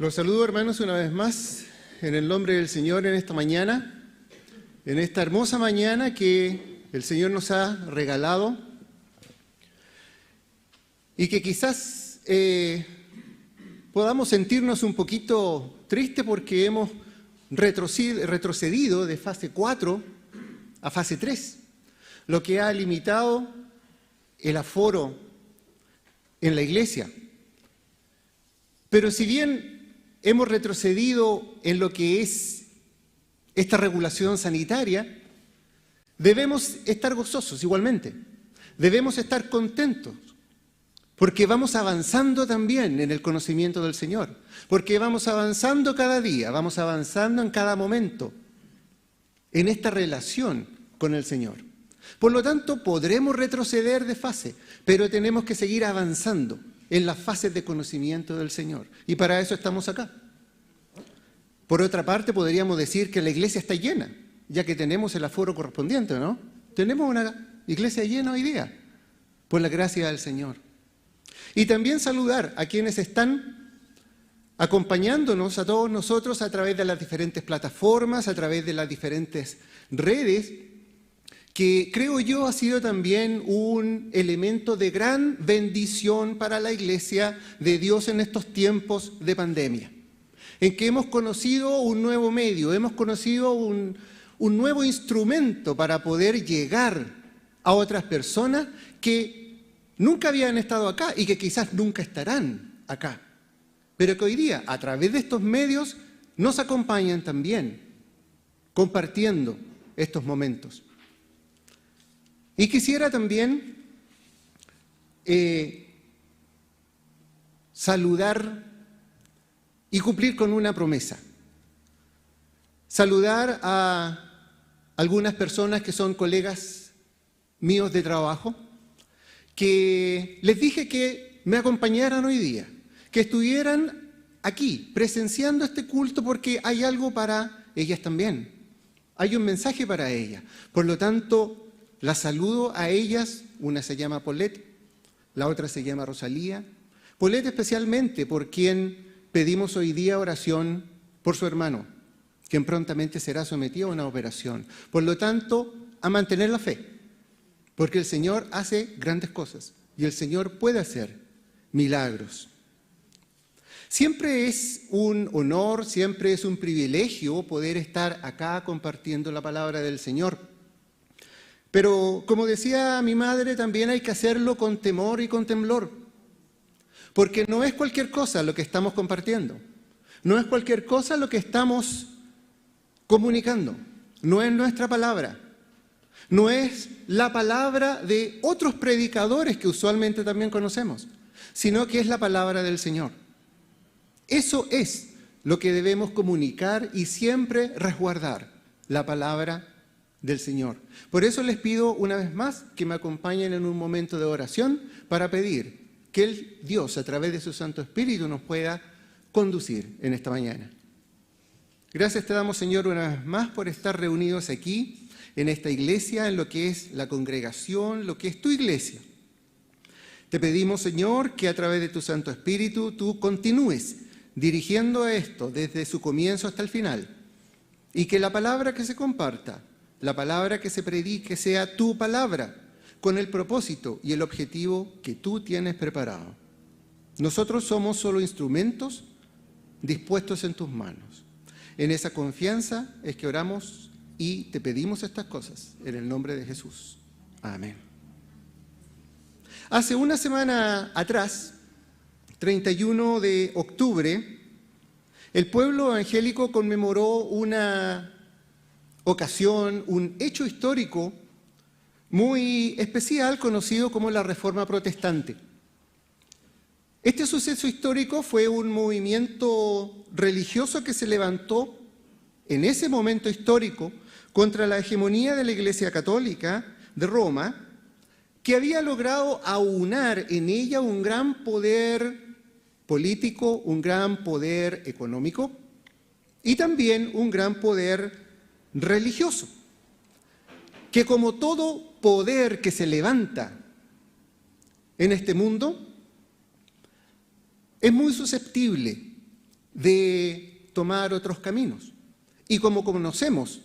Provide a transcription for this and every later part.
Los saludo, hermanos, una vez más en el nombre del Señor en esta mañana, en esta hermosa mañana que el Señor nos ha regalado y que quizás podamos sentirnos un poquito tristes porque hemos retrocedido de fase 4 a fase 3, lo que ha limitado el aforo en la iglesia. Pero si bien hemos retrocedido en lo que es esta regulación sanitaria, debemos estar gozosos igualmente, debemos estar contentos, porque vamos avanzando también en el conocimiento del Señor, porque vamos avanzando cada día, vamos avanzando en cada momento, en esta relación con el Señor. Por lo tanto, podremos retroceder de fase, pero tenemos que seguir avanzando en las fases de conocimiento del Señor. Y para eso estamos acá. Por otra parte, podríamos decir que la iglesia está llena, ya que tenemos el aforo correspondiente, ¿no? Tenemos una iglesia llena hoy día, por la gracia del Señor. Y también saludar a quienes están acompañándonos a todos nosotros a través de las diferentes plataformas, a través de las diferentes redes, que creo yo ha sido también un elemento de gran bendición para la iglesia de Dios en estos tiempos de pandemia, en que hemos conocido un nuevo medio, hemos conocido un nuevo instrumento para poder llegar a otras personas que nunca habían estado acá y que quizás nunca estarán acá, pero que hoy día a través de estos medios nos acompañan también, compartiendo estos momentos. Y quisiera también saludar y cumplir con una promesa. Saludar a algunas personas que son colegas míos de trabajo, que les dije que me acompañaran hoy día, que estuvieran aquí presenciando este culto porque hay algo para ellas también. Hay un mensaje para ellas. Por lo tanto, las saludo a ellas, una se llama Paulette, la otra se llama Rosalía. Paulette especialmente por quien pedimos hoy día oración por su hermano, quien prontamente será sometido a una operación. Por lo tanto, a mantener la fe, porque el Señor hace grandes cosas y el Señor puede hacer milagros. Siempre es un honor, siempre es un privilegio poder estar acá compartiendo la palabra del Señor. Pero, como decía mi madre, también hay que hacerlo con temor y con temblor, porque no es cualquier cosa lo que estamos compartiendo, no es cualquier cosa lo que estamos comunicando, no es nuestra palabra, no es la palabra de otros predicadores que usualmente también conocemos, sino que es la palabra del Señor. Eso es lo que debemos comunicar y siempre resguardar, la palabra del Señor. Por eso les pido una vez más que me acompañen en un momento de oración para pedir que el Dios, a través de su Santo Espíritu, nos pueda conducir en esta mañana. Gracias te damos, Señor, una vez más por estar reunidos aquí, en esta iglesia, en lo que es la congregación, lo que es tu iglesia. Te pedimos, Señor, que a través de tu Santo Espíritu tú continúes dirigiendo a esto desde su comienzo hasta el final y que la palabra que se comparta, la palabra que se predique sea tu palabra, con el propósito y el objetivo que tú tienes preparado. Nosotros somos solo instrumentos dispuestos en tus manos. En esa confianza es que oramos y te pedimos estas cosas, en el nombre de Jesús. Amén. Hace una semana atrás, 31 de octubre, el pueblo evangélico conmemoró una ocasión, un hecho histórico muy especial conocido como la Reforma Protestante. Este suceso histórico fue un movimiento religioso que se levantó en ese momento histórico contra la hegemonía de la Iglesia Católica de Roma, que había logrado aunar en ella un gran poder político, un gran poder económico y también un gran poder religioso, que como todo poder que se levanta en este mundo, es muy susceptible de tomar otros caminos. Y como conocemos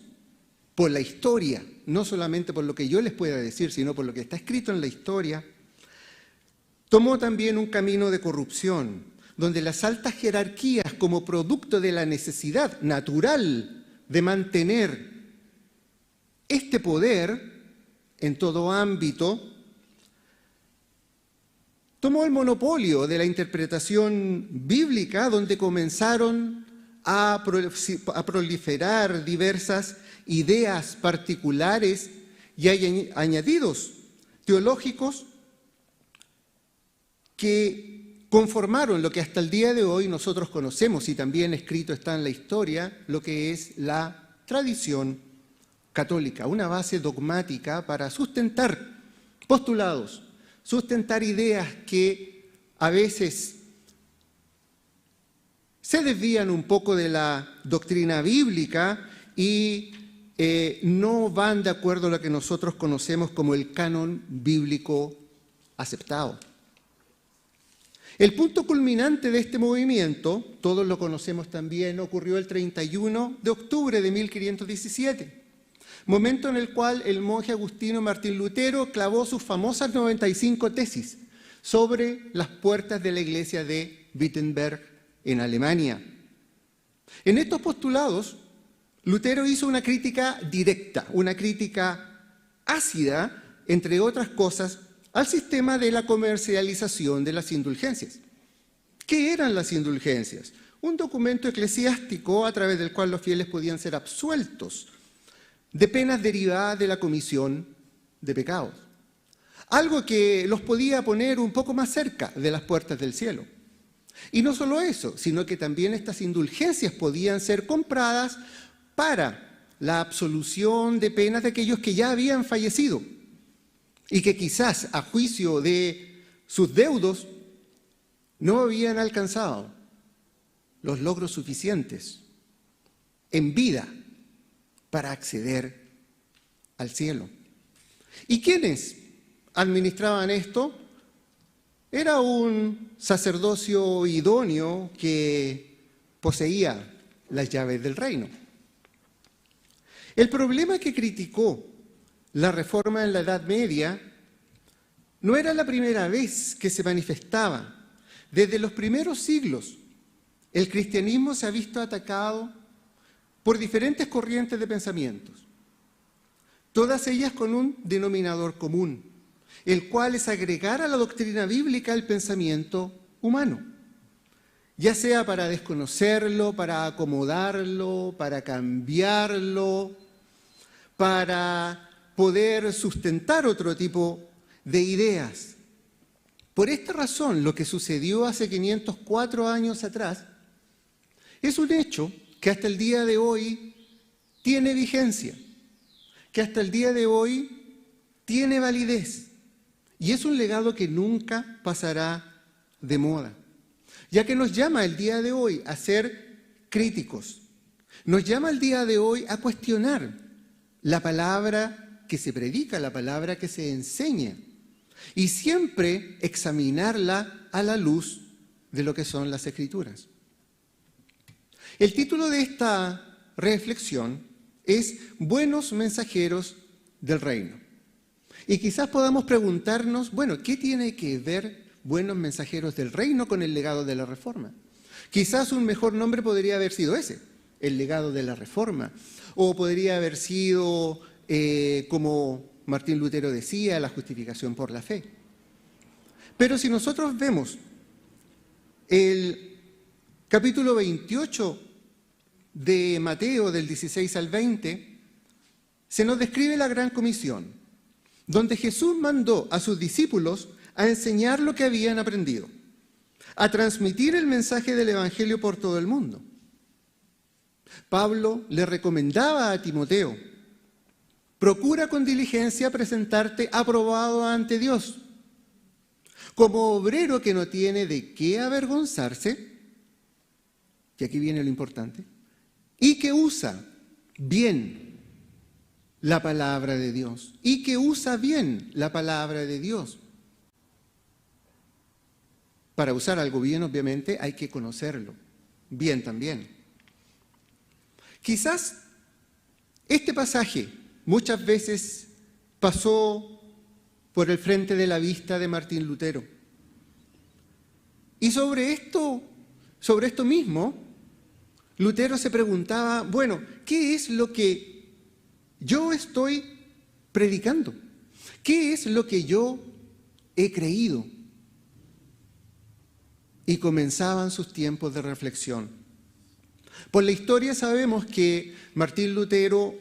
por la historia, no solamente por lo que yo les pueda decir, sino por lo que está escrito en la historia, tomó también un camino de corrupción, donde las altas jerarquías, como producto de la necesidad natural de mantener este poder en todo ámbito, tomó el monopolio de la interpretación bíblica, donde comenzaron a proliferar diversas ideas particulares y añadidos teológicos que conformaron lo que hasta el día de hoy nosotros conocemos, y también escrito está en la historia, lo que es la tradición católica, una base dogmática para sustentar postulados, sustentar ideas que a veces se desvían un poco de la doctrina bíblica y no van de acuerdo a lo que nosotros conocemos como el canon bíblico aceptado. El punto culminante de este movimiento, todos lo conocemos también, ocurrió el 31 de octubre de 1517, momento en el cual el monje agustino Martín Lutero clavó sus famosas 95 tesis sobre las puertas de la iglesia de Wittenberg en Alemania. En estos postulados, Lutero hizo una crítica directa, una crítica ácida, entre otras cosas, al sistema de la comercialización de las indulgencias. ¿Qué eran las indulgencias? Un documento eclesiástico a través del cual los fieles podían ser absueltos de penas derivadas de la comisión de pecados. Algo que los podía poner un poco más cerca de las puertas del cielo. Y no solo eso, sino que también estas indulgencias podían ser compradas para la absolución de penas de aquellos que ya habían fallecido y que quizás a juicio de sus deudos no habían alcanzado los logros suficientes en vida para acceder al cielo. ¿Y quiénes administraban esto? Era un sacerdocio idóneo que poseía las llaves del reino. El problema que criticó la reforma en la Edad Media no era la primera vez que se manifestaba. Desde los primeros siglos, el cristianismo se ha visto atacado por diferentes corrientes de pensamientos, todas ellas con un denominador común, el cual es agregar a la doctrina bíblica el pensamiento humano, ya sea para desconocerlo, para acomodarlo, para cambiarlo, para poder sustentar otro tipo de ideas. Por esta razón, lo que sucedió hace 504 años atrás es un hecho que hasta el día de hoy tiene vigencia, que hasta el día de hoy tiene validez, y es un legado que nunca pasará de moda, ya que nos llama el día de hoy a ser críticos, nos llama el día de hoy a cuestionar la palabra que se predica, la palabra que se enseña, y siempre examinarla a la luz de lo que son las Escrituras. El título de esta reflexión es Buenos mensajeros del reino. Y quizás podamos preguntarnos, bueno, ¿qué tiene que ver buenos mensajeros del reino con el legado de la Reforma? Quizás un mejor nombre podría haber sido ese, el legado de la Reforma, o podría haber sido, como Martín Lutero decía, la justificación por la fe. Pero si nosotros vemos el capítulo 28 de Mateo, del 16 al 20, se nos describe la Gran Comisión, donde Jesús mandó a sus discípulos a enseñar lo que habían aprendido, a transmitir el mensaje del Evangelio por todo el mundo. Pablo le recomendaba a Timoteo: procura con diligencia presentarte aprobado ante Dios, como obrero que no tiene de qué avergonzarse, y aquí viene lo importante, y que usa bien la palabra de Dios, y que usa bien la palabra de Dios. Para usar algo bien, obviamente, hay que conocerlo, bien también. Quizás este pasaje muchas veces pasó por el frente de la vista de Martín Lutero. Y sobre esto mismo, Lutero se preguntaba, bueno, ¿qué es lo que yo estoy predicando? ¿Qué es lo que yo he creído? Y comenzaban sus tiempos de reflexión. Por la historia sabemos que Martín Lutero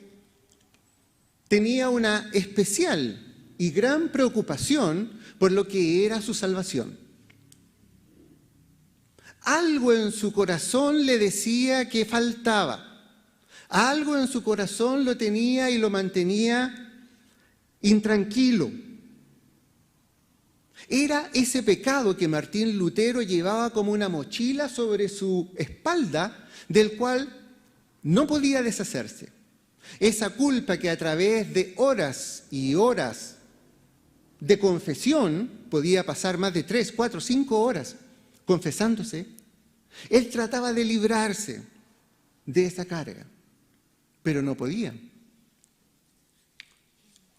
tenía una especial y gran preocupación por lo que era su salvación. Algo en su corazón le decía que faltaba. Algo en su corazón lo tenía y lo mantenía intranquilo. Era ese pecado que Martín Lutero llevaba como una mochila sobre su espalda, del cual no podía deshacerse. Esa culpa que a través de horas y horas de confesión, podía pasar más de 3, 4, 5 horas confesándose, él trataba de librarse de esa carga, pero no podía.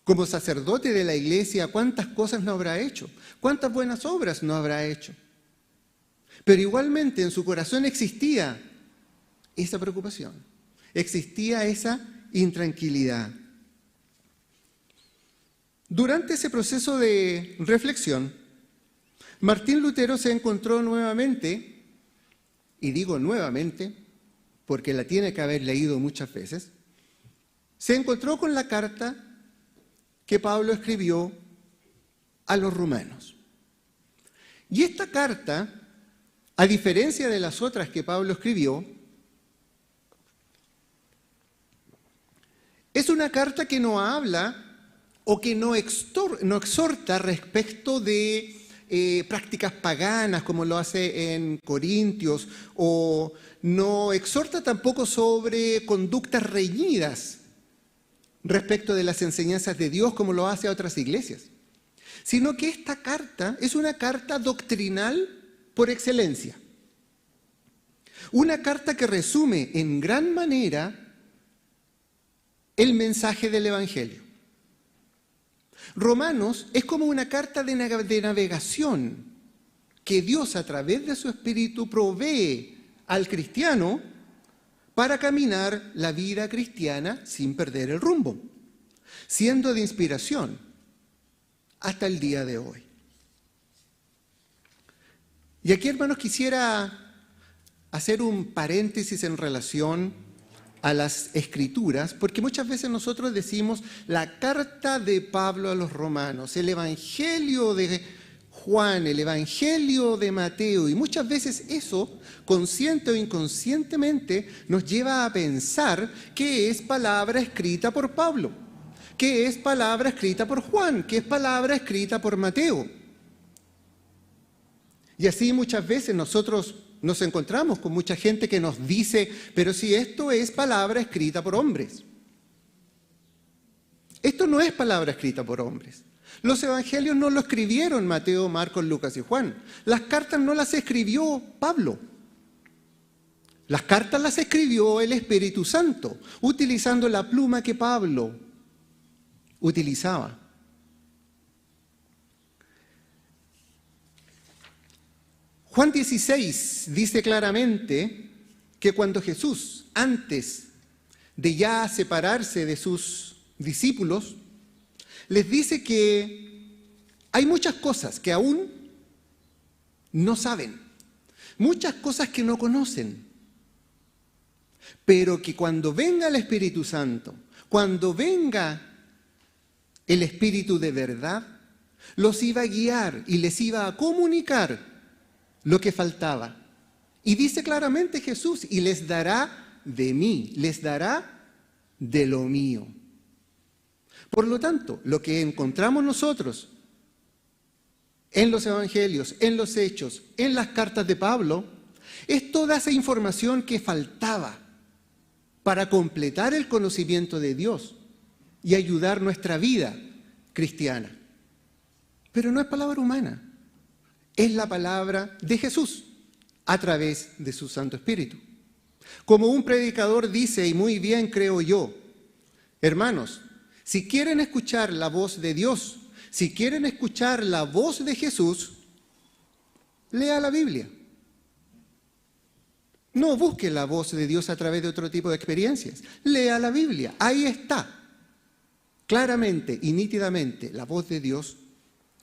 Como sacerdote de la iglesia, ¿cuántas cosas no habrá hecho? ¿Cuántas buenas obras no habrá hecho? Pero igualmente en su corazón existía esa preocupación, existía esa intranquilidad. Durante ese proceso de reflexión, Martín Lutero se encontró nuevamente, y digo nuevamente, porque la tiene que haber leído muchas veces, se encontró con la carta que Pablo escribió a los romanos. Y esta carta, a diferencia de las otras que Pablo escribió, es una carta que no habla o que no exhorta respecto de prácticas paganas como lo hace en Corintios, o no exhorta tampoco sobre conductas reñidas respecto de las enseñanzas de Dios como lo hace a otras iglesias, sino que esta carta es una carta doctrinal por excelencia. Una carta que resume en gran manera el mensaje del Evangelio. Romanos es como una carta de navegación que Dios a través de su Espíritu provee al cristiano para caminar la vida cristiana sin perder el rumbo, siendo de inspiración hasta el día de hoy. Y aquí, hermanos, quisiera hacer un paréntesis en relación a las Escrituras, porque muchas veces nosotros decimos la carta de Pablo a los romanos, el Evangelio de Juan, el Evangelio de Mateo, y muchas veces eso, consciente o inconscientemente, nos lleva a pensar que es palabra escrita por Pablo, que es palabra escrita por Juan, que es palabra escrita por Mateo. Y así muchas veces nosotros nos encontramos con mucha gente que nos dice, pero si esto es palabra escrita por hombres. Esto no es palabra escrita por hombres. Los evangelios no lo escribieron Mateo, Marcos, Lucas y Juan. Las cartas no las escribió Pablo. Las cartas las escribió el Espíritu Santo, utilizando la pluma que Pablo utilizaba. Juan 16 dice claramente que cuando Jesús, antes de ya separarse de sus discípulos, les dice que hay muchas cosas que aún no saben, muchas cosas que no conocen, pero que cuando venga el Espíritu Santo, cuando venga el Espíritu de verdad, los iba a guiar y les iba a comunicar lo que faltaba. Y dice claramente Jesús, y les dará de mí, les dará de lo mío. Por lo tanto, lo que encontramos nosotros en los evangelios, en los hechos, en las cartas de Pablo, es toda esa información que faltaba para completar el conocimiento de Dios y ayudar nuestra vida cristiana. Pero no es palabra humana. Es la palabra de Jesús, a través de su Santo Espíritu. Como un predicador dice, y muy bien creo yo, hermanos, si quieren escuchar la voz de Dios, si quieren escuchar la voz de Jesús, lea la Biblia. No busque la voz de Dios a través de otro tipo de experiencias. Lea la Biblia. Ahí está, claramente y nítidamente, la voz de Dios,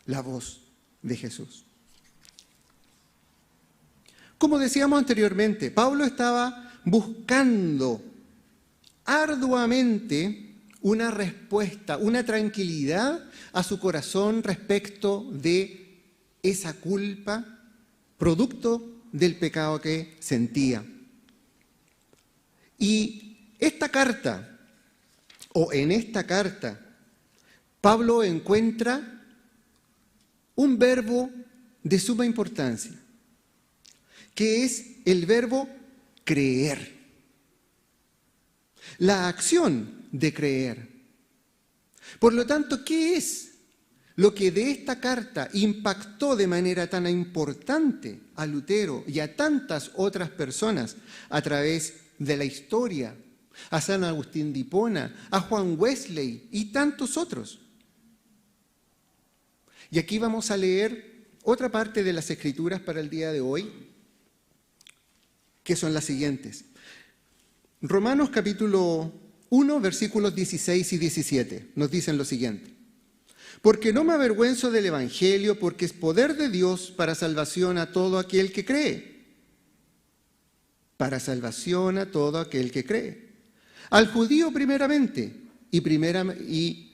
la voz de Jesús. Como decíamos anteriormente, Pablo estaba buscando arduamente una respuesta, una tranquilidad a su corazón respecto de esa culpa, producto del pecado que sentía. Y esta carta, o en esta carta, Pablo encuentra un verbo de suma importancia, que es el verbo creer. La acción de creer. Por lo tanto, ¿qué es lo que de esta carta impactó de manera tan importante a Lutero y a tantas otras personas a través de la historia? A San Agustín de Hipona, a Juan Wesley y tantos otros. Y aquí vamos a leer otra parte de las Escrituras para el día de hoy, que son las siguientes. Romanos capítulo 1, versículos 16 y 17, nos dicen lo siguiente. Porque no me avergüenzo del Evangelio, porque es poder de Dios para salvación a todo aquel que cree. Para salvación a todo aquel que cree. Al judío primeramente y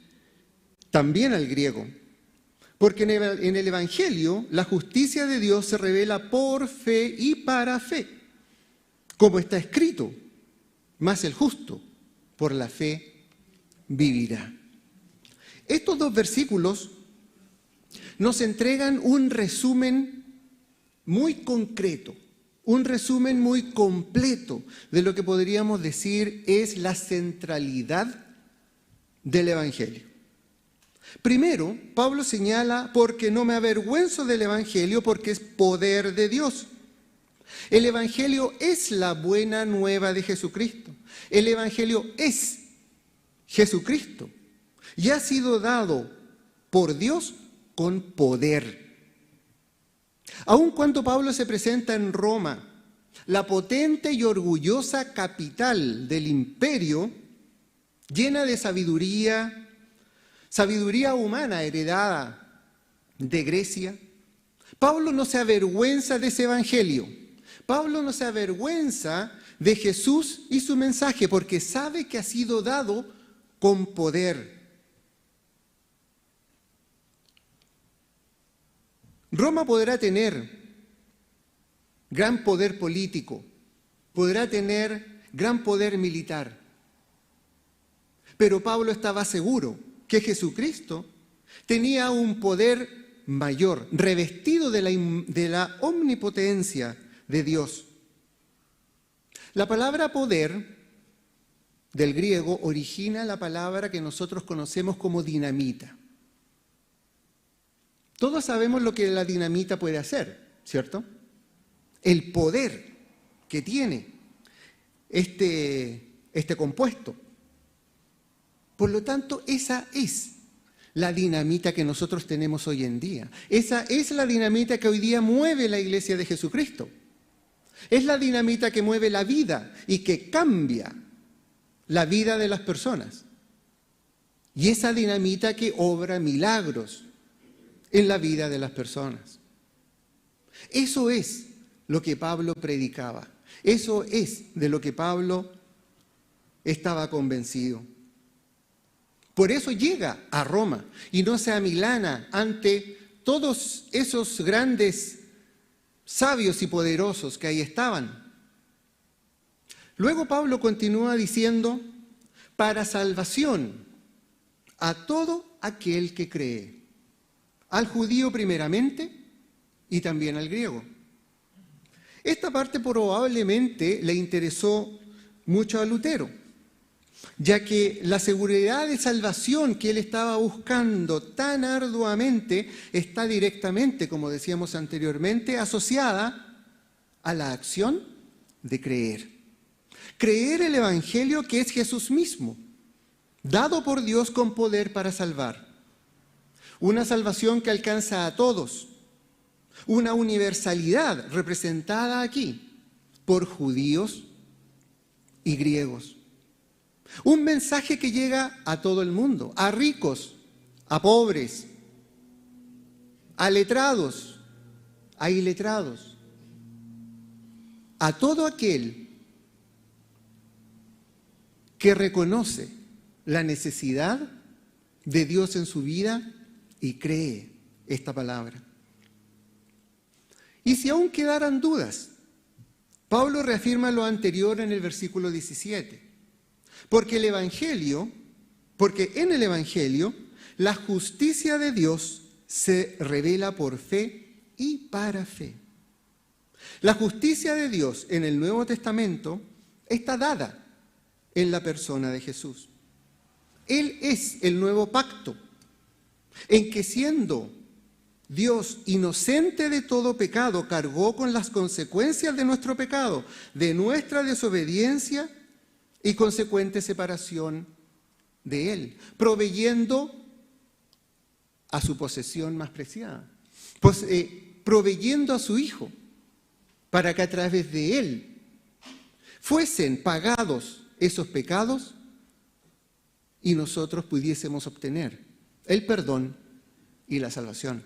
también al griego. Porque en el Evangelio la justicia de Dios se revela por fe y para fe. Como está escrito, mas el justo por la fe vivirá. Estos dos versículos nos entregan un resumen muy concreto, un resumen muy completo de lo que podríamos decir es la centralidad del Evangelio. Primero, Pablo señala, porque no me avergüenzo del Evangelio, porque es poder de Dios. El Evangelio es la buena nueva de Jesucristo. El Evangelio es Jesucristo y ha sido dado por Dios con poder. Aun cuando Pablo se presenta en Roma, la potente y orgullosa capital del imperio, llena de sabiduría humana heredada de Grecia, Pablo no se avergüenza de ese Evangelio. Pablo no se avergüenza de Jesús y su mensaje porque sabe que ha sido dado con poder. Roma podrá tener gran poder político, podrá tener gran poder militar, pero Pablo estaba seguro que Jesucristo tenía un poder mayor, revestido de la omnipotencia de Dios. La palabra poder del griego origina la palabra que nosotros conocemos como dinamita. Todos sabemos lo que la dinamita puede hacer, ¿cierto? El poder que tiene este compuesto. Por lo tanto, esa es la dinamita que nosotros tenemos hoy en día. Esa es la dinamita que hoy día mueve la iglesia de Jesucristo. Es la dinamita que mueve la vida y que cambia la vida de las personas. Y esa dinamita que obra milagros en la vida de las personas. Eso es lo que Pablo predicaba. Eso es de lo que Pablo estaba convencido. Por eso llega a Roma y no se amilana ante todos esos grandes sabios y poderosos que ahí estaban. Luego Pablo continúa diciendo, para salvación a todo aquel que cree, al judío primeramente y también al griego. Esta parte probablemente le interesó mucho a Lutero, ya que la seguridad de salvación que él estaba buscando tan arduamente está directamente, como decíamos anteriormente, asociada a la acción de creer. Creer el Evangelio, que es Jesús mismo, dado por Dios con poder para salvar. Una salvación que alcanza a todos. Una universalidad representada aquí por judíos y griegos. Un mensaje que llega a todo el mundo, a ricos, a pobres, a letrados, a iletrados, a todo aquel que reconoce la necesidad de Dios en su vida y cree esta palabra. Y si aún quedaran dudas, Pablo reafirma lo anterior en el versículo 17. Porque en el Evangelio, la justicia de Dios se revela por fe y para fe. La justicia de Dios en el Nuevo Testamento está dada en la persona de Jesús. Él es el nuevo pacto, en que siendo Dios inocente de todo pecado, cargó con las consecuencias de nuestro pecado, de nuestra desobediencia y consecuente separación de Él, proveyendo a su posesión más preciada, proveyendo a su Hijo, para que a través de Él fuesen pagados esos pecados y nosotros pudiésemos obtener el perdón y la salvación.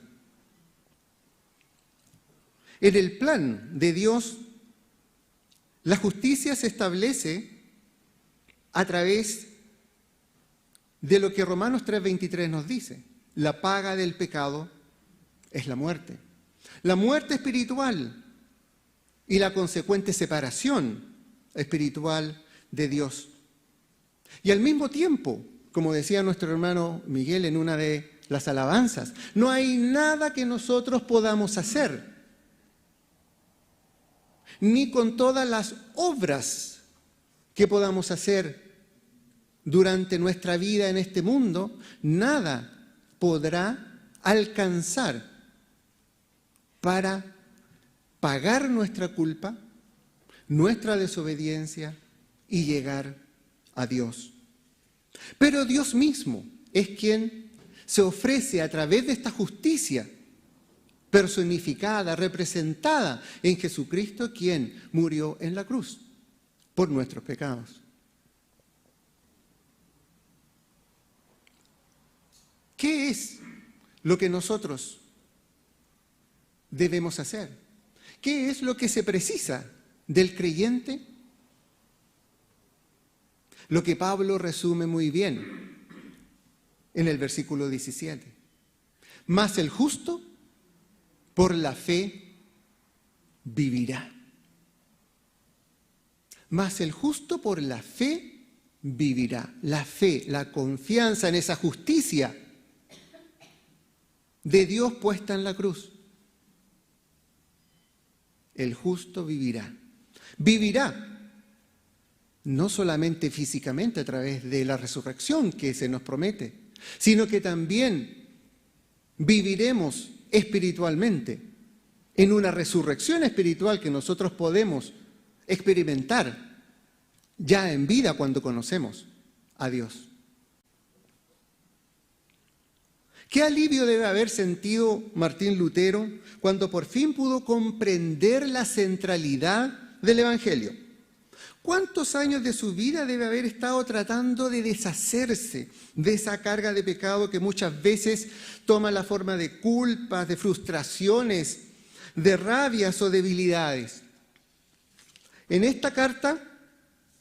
En el plan de Dios, la justicia se establece a través de lo que Romanos 3:23 nos dice. La paga del pecado es la muerte. La muerte espiritual y la consecuente separación espiritual de Dios. Y al mismo tiempo, como decía nuestro hermano Miguel en una de las alabanzas, no hay nada que nosotros podamos hacer, ni con todas las obras que podamos hacer durante nuestra vida en este mundo, nada podrá alcanzar para pagar nuestra culpa, nuestra desobediencia y llegar a Dios. Pero Dios mismo es quien se ofrece a través de esta justicia personificada, representada en Jesucristo, quien murió en la cruz por nuestros pecados. ¿Qué es lo que nosotros debemos hacer? ¿Qué es lo que se precisa del creyente? Lo que Pablo resume muy bien en el versículo 17. Mas el justo por la fe vivirá. Mas el justo por la fe vivirá. La fe, la confianza en esa justicia de Dios puesta en la cruz. El justo vivirá. Vivirá no solamente físicamente a través de la resurrección que se nos promete, sino que también viviremos espiritualmente en una resurrección espiritual que nosotros podemos experimentar ya en vida cuando conocemos a Dios. ¿Qué alivio debe haber sentido Martín Lutero cuando por fin pudo comprender la centralidad del Evangelio? ¿Cuántos años de su vida debe haber estado tratando de deshacerse de esa carga de pecado que muchas veces toma la forma de culpas, de frustraciones, de rabias o debilidades? En esta carta,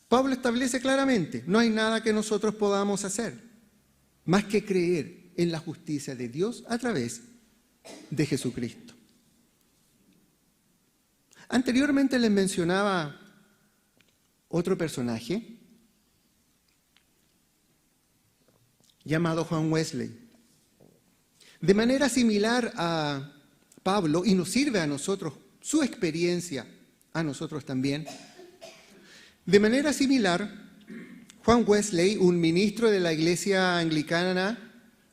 Pablo establece claramente, no hay nada que nosotros podamos hacer más que creer en la justicia de Dios a través de Jesucristo. Anteriormente les mencionaba otro personaje llamado Juan Wesley. De manera similar a Pablo, y nos sirve a nosotros, su experiencia, a nosotros también. De manera similar, Juan Wesley, un ministro de la Iglesia Anglicana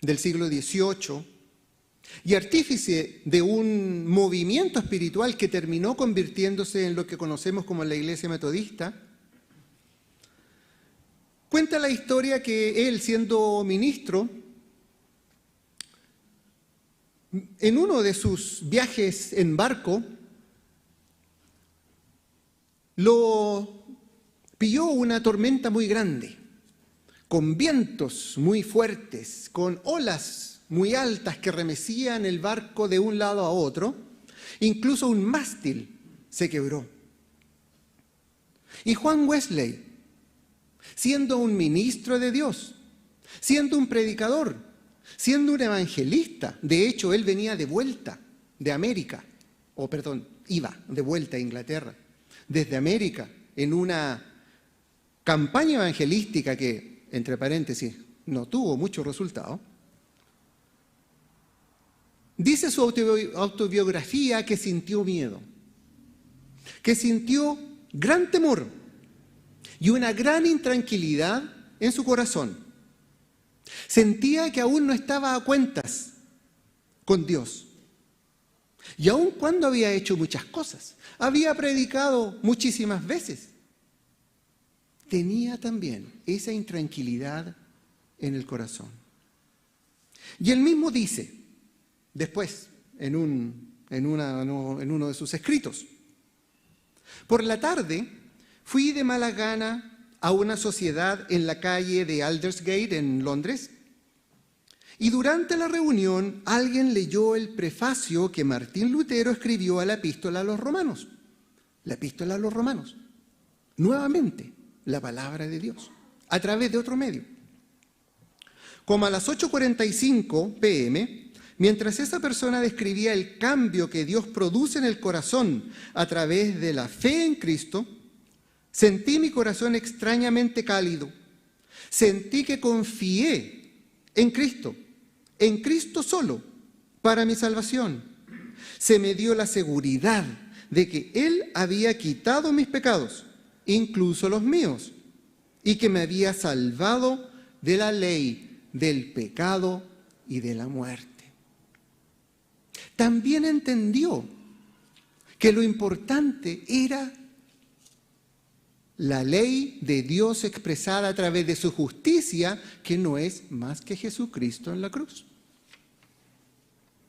del siglo XVIII, y artífice de un movimiento espiritual que terminó convirtiéndose en lo que conocemos como la Iglesia Metodista, cuenta la historia que él, siendo ministro, en uno de sus viajes en barco, lo pilló una tormenta muy grande, con vientos muy fuertes, con olas muy altas que remecían el barco de un lado a otro. Incluso un mástil se quebró. Y Juan Wesley, siendo un ministro de Dios, siendo un predicador, siendo un evangelista, de hecho él venía de vuelta de América, iba de vuelta a Inglaterra, desde América, en una campaña evangelística que, entre paréntesis, no tuvo mucho resultado. Dice su autobiografía que sintió miedo, que sintió gran temor y una gran intranquilidad en su corazón. Sentía que aún no estaba a cuentas con Dios. Y aun cuando había hecho muchas cosas, había predicado muchísimas veces, tenía también esa intranquilidad en el corazón. Y él mismo dice, después, en uno de sus escritos, por la tarde fui de mala gana a una sociedad en la calle de Aldersgate, en Londres, y durante la reunión alguien leyó el prefacio que Martín Lutero escribió a la Epístola a los Romanos. La Epístola a los Romanos. Nuevamente, la palabra de Dios, a través de otro medio. Como a las 8:45 p.m., mientras esa persona describía el cambio que Dios produce en el corazón a través de la fe en Cristo, sentí mi corazón extrañamente cálido. Sentí que confié en Cristo solo, para mi salvación. Se me dio la seguridad de que Él había quitado mis pecados, incluso los míos, y que me había salvado de la ley, del pecado y de la muerte. También entendió que lo importante era la ley de Dios expresada a través de su justicia, que no es más que Jesucristo en la cruz.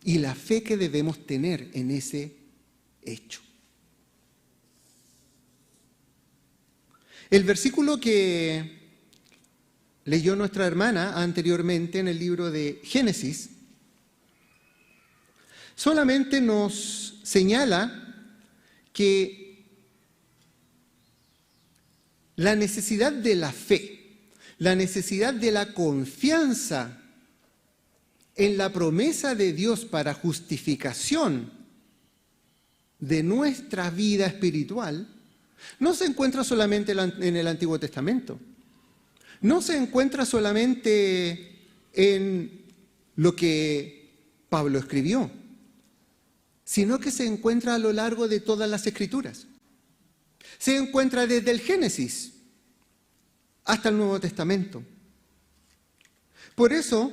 Y la fe que debemos tener en ese hecho. El versículo que leyó nuestra hermana anteriormente en el libro de Génesis solamente nos señala que la necesidad de la fe, la necesidad de la confianza en la promesa de Dios para justificación de nuestra vida espiritual, no se encuentra solamente en el Antiguo Testamento. No se encuentra solamente en lo que Pablo escribió, sino que se encuentra a lo largo de todas las Escrituras. Se encuentra desde el Génesis hasta el Nuevo Testamento. Por eso,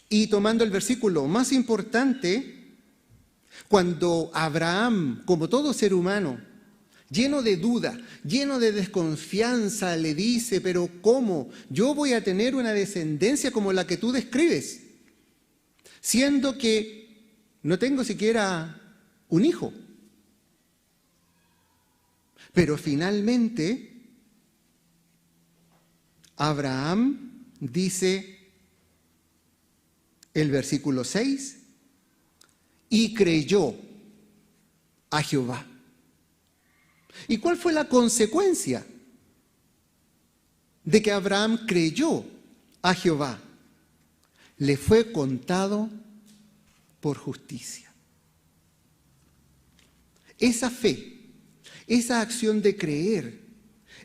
y tomando el versículo más importante, cuando Abraham, como todo ser humano, lleno de duda, lleno de desconfianza, le dice, pero ¿cómo? Yo voy a tener una descendencia como la que tú describes, siendo que no tengo siquiera un hijo. Pero finalmente, Abraham dice el versículo 6, y creyó a Jehová. ¿Y cuál fue la consecuencia de que Abraham creyó a Jehová? Le fue contado por justicia. Esa fe, esa acción de creer,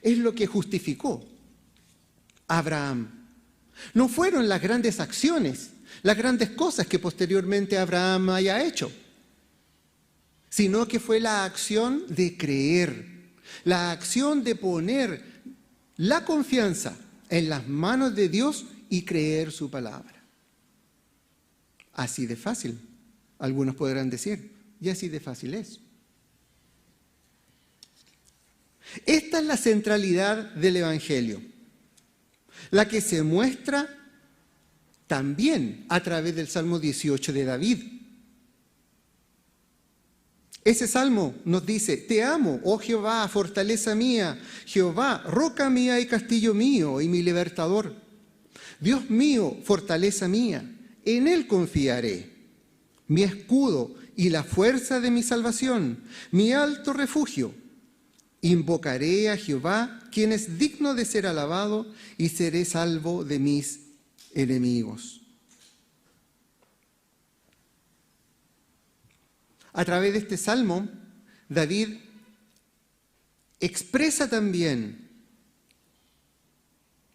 es lo que justificó a Abraham. No fueron las grandes acciones, las grandes cosas que posteriormente Abraham haya hecho, sino que fue la acción de creer, la acción de poner la confianza en las manos de Dios y creer su palabra. Así de fácil. Algunos podrán decir, y así de fácil es. Esta es la centralidad del Evangelio, la que se muestra también a través del Salmo 18 de David. Ese salmo nos dice: te amo, oh Jehová, fortaleza mía, Jehová, roca mía y castillo mío y mi libertador. Dios mío, fortaleza mía, en Él confiaré, mi escudo y la fuerza de mi salvación, mi alto refugio. Invocaré a Jehová, quien es digno de ser alabado, y seré salvo de mis enemigos. A través de este salmo, David expresa también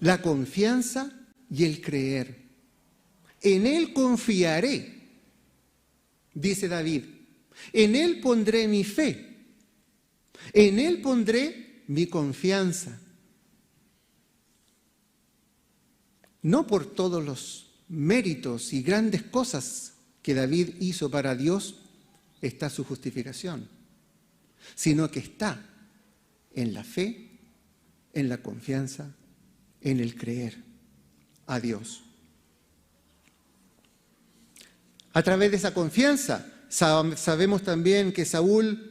la confianza y el creer. En Él confiaré, dice David. En Él pondré mi fe. En Él pondré mi confianza. No por todos los méritos y grandes cosas que David hizo para Dios está su justificación, sino que está en la fe, en la confianza, en el creer a Dios. A través de esa confianza sabemos también que Saúl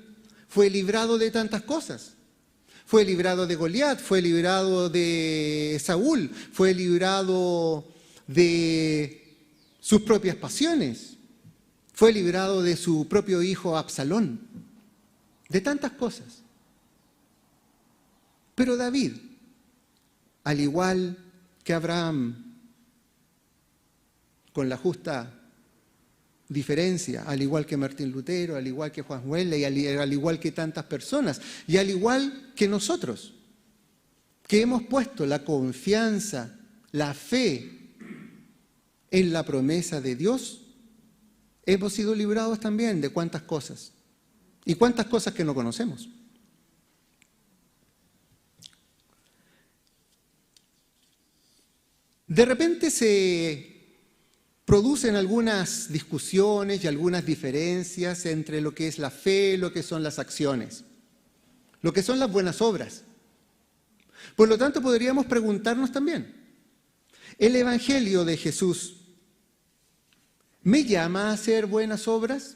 fue librado de tantas cosas. Fue librado de Goliat, fue librado de Saúl, fue librado de sus propias pasiones, fue librado de su propio hijo Absalón, de tantas cosas. Pero David, al igual que Abraham, con la justa diferencia, al igual que Martín Lutero, al igual que Juan Wesley, al igual que tantas personas, y al igual que nosotros, que hemos puesto la confianza, la fe en la promesa de Dios, hemos sido librados también de cuántas cosas, y cuántas cosas que no conocemos. De repente se producen algunas discusiones y algunas diferencias entre lo que es la fe, lo que son las acciones, lo que son las buenas obras. Por lo tanto, podríamos preguntarnos también, ¿el Evangelio de Jesús me llama a hacer buenas obras?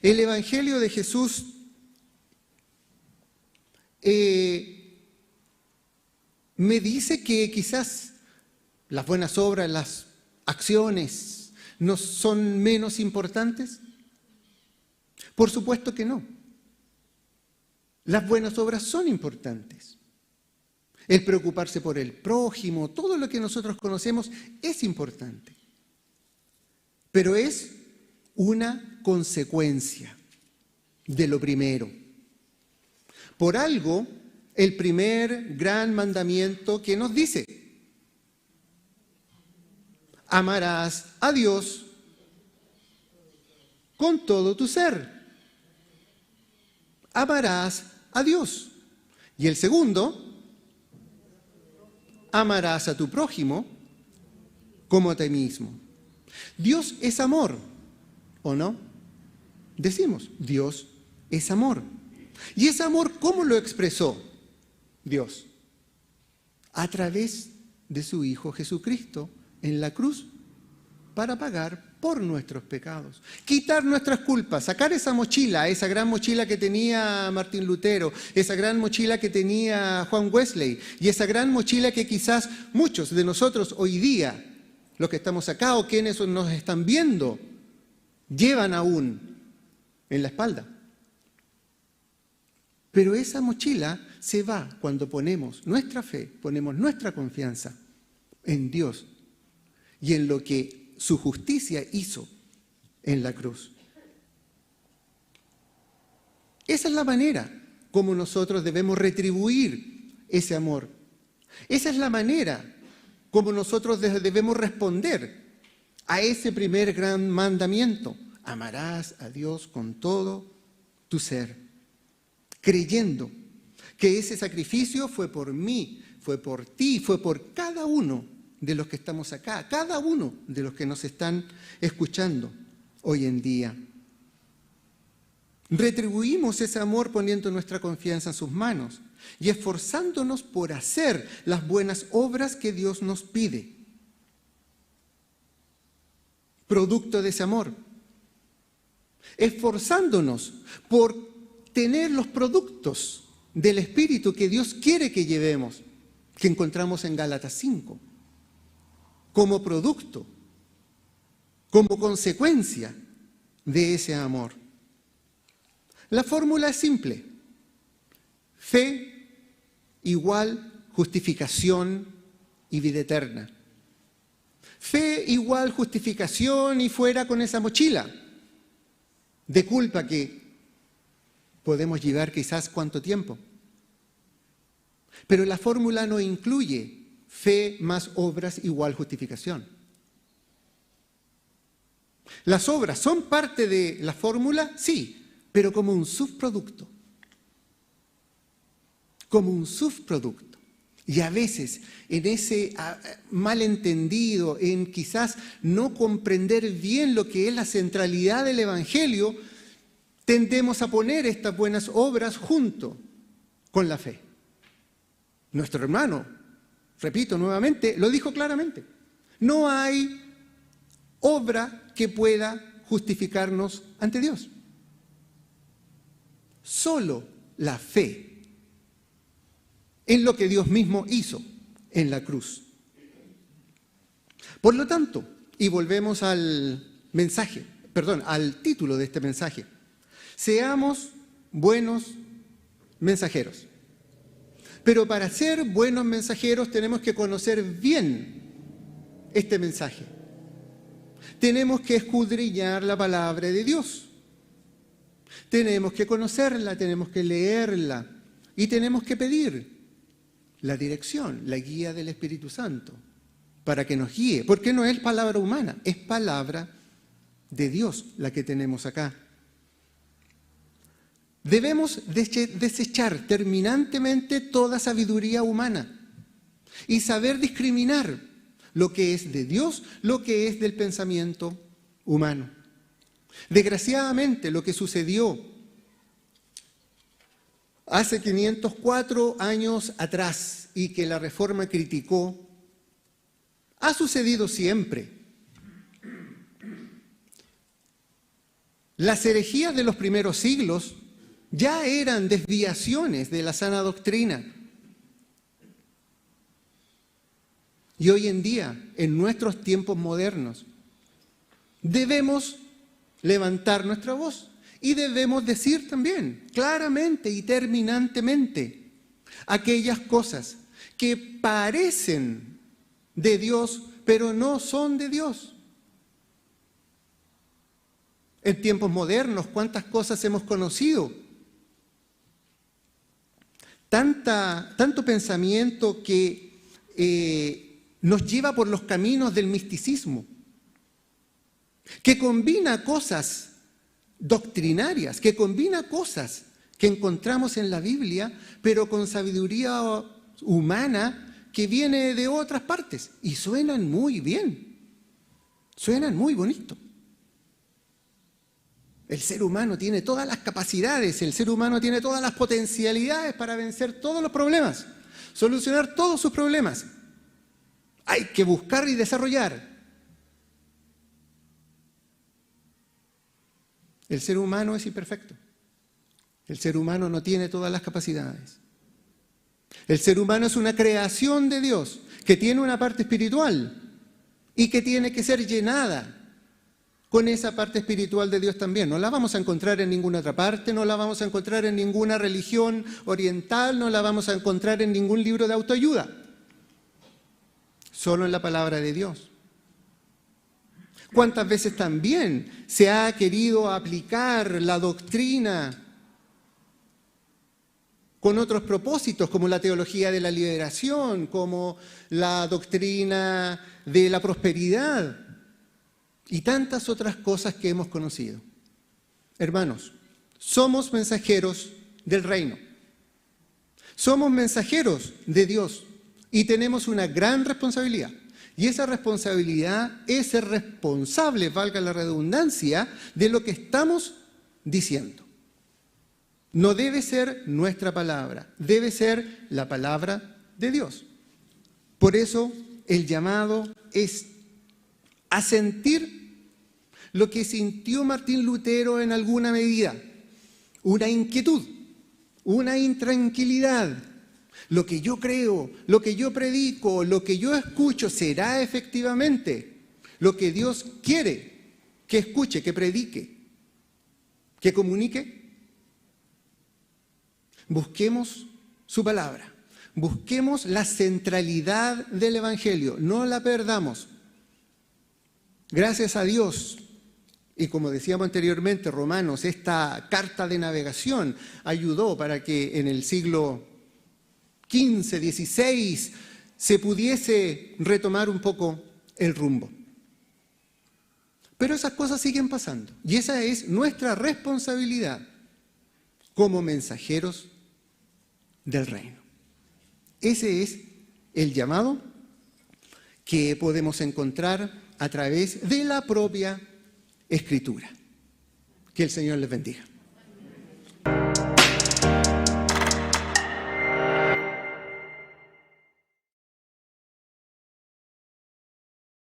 El Evangelio de Jesús me dice que quizás las buenas obras, las acciones, ¿no son menos importantes? Por supuesto que no. Las buenas obras son importantes. El preocuparse por el prójimo, todo lo que nosotros conocemos es importante. Pero es una consecuencia de lo primero. Por algo, el primer gran mandamiento que nos dice: amarás a Dios con todo tu ser. Amarás a Dios. Y el segundo, amarás a tu prójimo como a ti mismo. Dios es amor, ¿o no? Decimos, Dios es amor. ¿Y ese amor cómo lo expresó Dios? A través de su Hijo Jesucristo en la cruz para pagar por nuestros pecados, quitar nuestras culpas, sacar esa mochila, esa gran mochila que tenía Martín Lutero, esa gran mochila que tenía Juan Wesley y esa gran mochila que quizás muchos de nosotros hoy día, los que estamos acá o quienes nos están viendo, llevan aún en la espalda. Pero esa mochila se va cuando ponemos nuestra fe, ponemos nuestra confianza en Dios y en lo que su justicia hizo en la cruz. Esa es la manera como nosotros debemos retribuir ese amor. Esa es la manera como nosotros debemos responder a ese primer gran mandamiento. Amarás a Dios con todo tu ser, creyendo que ese sacrificio fue por mí, fue por ti, fue por cada uno de los que estamos acá, cada uno de los que nos están escuchando hoy en día. Retribuimos ese amor poniendo nuestra confianza en sus manos y esforzándonos por hacer las buenas obras que Dios nos pide. Producto de ese amor. Esforzándonos por tener los productos del Espíritu que Dios quiere que llevemos, que encontramos en Gálatas 5, como producto, como consecuencia de ese amor. La fórmula es simple. Fe igual justificación y vida eterna. Fe igual justificación y fuera con esa mochila de culpa que podemos llevar quizás cuánto tiempo. Pero la fórmula no incluye fe más obras igual justificación. ¿Las obras son parte de la fórmula? Sí, pero como un subproducto. Como un subproducto. Y a veces, en ese malentendido, en quizás no comprender bien lo que es la centralidad del Evangelio, tendemos a poner estas buenas obras junto con la fe. Nuestro hermano, repito nuevamente, lo dijo claramente. No hay obra que pueda justificarnos ante Dios. Solo la fe en lo que Dios mismo hizo en la cruz. Por lo tanto, y volvemos al título de este mensaje, seamos buenos mensajeros. Pero para ser buenos mensajeros tenemos que conocer bien este mensaje. Tenemos que escudriñar la palabra de Dios. Tenemos que conocerla, tenemos que leerla y tenemos que pedir la dirección, la guía del Espíritu Santo para que nos guíe, porque no es palabra humana, es palabra de Dios la que tenemos acá. Debemos desechar terminantemente toda sabiduría humana y saber discriminar lo que es de Dios, lo que es del pensamiento humano. Desgraciadamente, lo que sucedió hace 504 años atrás y que la Reforma criticó, ha sucedido siempre. Las herejías de los primeros siglos ya eran desviaciones de la sana doctrina. Y hoy en día, en nuestros tiempos modernos, debemos levantar nuestra voz y debemos decir también, claramente y terminantemente, aquellas cosas que parecen de Dios, pero no son de Dios. En tiempos modernos, ¿cuántas cosas hemos conocido? Tanto pensamiento que nos lleva por los caminos del misticismo, que combina cosas doctrinarias, que combina cosas que encontramos en la Biblia, pero con sabiduría humana que viene de otras partes, y suenan muy bien, suenan muy bonito. El ser humano tiene todas las capacidades, el ser humano tiene todas las potencialidades para vencer todos los problemas, solucionar todos sus problemas. Hay que buscar y desarrollar. El ser humano es imperfecto. El ser humano no tiene todas las capacidades. El ser humano es una creación de Dios que tiene una parte espiritual y que tiene que ser llenada con esa parte espiritual de Dios también. No la vamos a encontrar en ninguna otra parte, no la vamos a encontrar en ninguna religión oriental, no la vamos a encontrar en ningún libro de autoayuda. Solo en la palabra de Dios. ¿Cuántas veces también se ha querido aplicar la doctrina con otros propósitos, como la teología de la liberación, como la doctrina de la prosperidad y tantas otras cosas que hemos conocido? Hermanos, somos mensajeros del reino. Somos mensajeros de Dios y tenemos una gran responsabilidad. Y esa responsabilidad es ser responsable, valga la redundancia, de lo que estamos diciendo. No debe ser nuestra palabra, debe ser la palabra de Dios. Por eso el llamado es a sentir lo que sintió Martín Lutero en alguna medida, una inquietud, una intranquilidad. Lo que yo creo, lo que yo predico, lo que yo escucho, ¿será efectivamente lo que Dios quiere que escuche, que predique, que comunique? Busquemos su palabra, busquemos la centralidad del Evangelio, no la perdamos. Gracias a Dios, y como decíamos anteriormente, Romanos, esta carta de navegación ayudó para que en el siglo XV, XVI, se pudiese retomar un poco el rumbo. Pero esas cosas siguen pasando, y esa es nuestra responsabilidad como mensajeros del reino. Ese es el llamado que podemos encontrar a través de la propia Escritura. Que el Señor les bendiga.